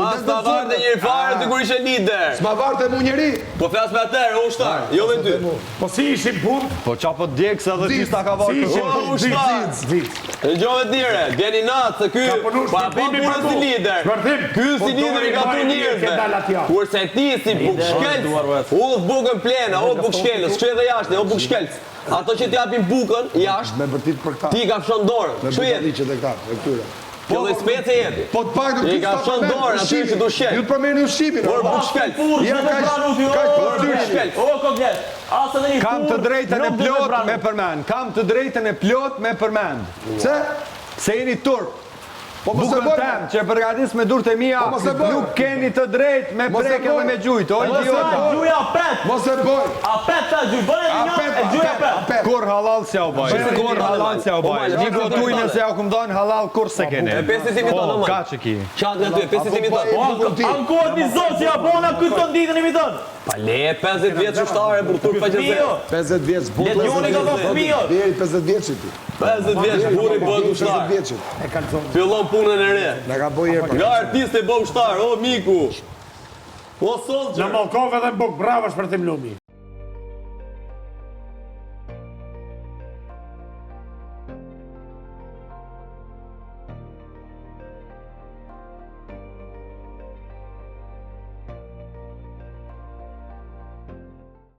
As ta varte një fare ty kur ishe lider. S'ma varte mu njeri. Po flas me atëherë, o ushtar, jo me ty. Po si ishim punë? Po qapo djekë se dhe ti s'ta ka varë Si për O ushtar. Dëgjove dire, vjeni natë se ky para pa punën si lider. Ky si lider i ka tu njerëzve. Kurse ti si bukshkelc, udh bukën plena, o bukshkelës, shkoj dhe jashtë, o bukshkelc. Ato që t'japin bukën jashtë, Me vërtit për këta. ti ka fshon dorën. Me Kështu jeti. bukaliqet e këta, e këtyre. Kjo dhe specie jeti. Po të pak I ka fshon dorën aty që du shkel. Ju të përmeni ushqimin. Por bukshkelc. Ja Bukshkelc. O, koglet, asë edhe një Kam të kur, drejtën e nuk du plot pranu. me përmend. Kam të drejtën e plot me përmend. Se? Se jeni turp. Po mos e Bukën bëj. tem që përgatis me durët e mia, Po mos e bëj. nuk keni të drejtë me Mos e preke bëj. dhe me gjujtë, o Mos e idiota. gjuja apet, Mos e bëj. apet ta gjuj, bëne një një, e gjuj apet. Kur halal s'ja u baj. Bëjmë Kur një halal s'ja u Po, baj. ma, Një qatë gotujnë të se ja kum dhënë halal kur se keni. E 5 cm Po, tonë, ka që ki. Qatë nga ty, 5 cm tonë. Ankohet një zotë që ja bona këtë të ditën i miton. Pa le 50 vjetë ushtare për turp pa qëse. Fio, 50 vjeç, bu letë njone ka po fëmijot. Deri 50 vjeçit ti. 50 vjetë burri bëhet 50 ushtar. vjeçit. Fillon punën e re. Na ka bëj herë. Nga artist e bë ushtar, o miku. O soldier. Në Moldovë edhe në Buk, bravo Shpërtim Lumi.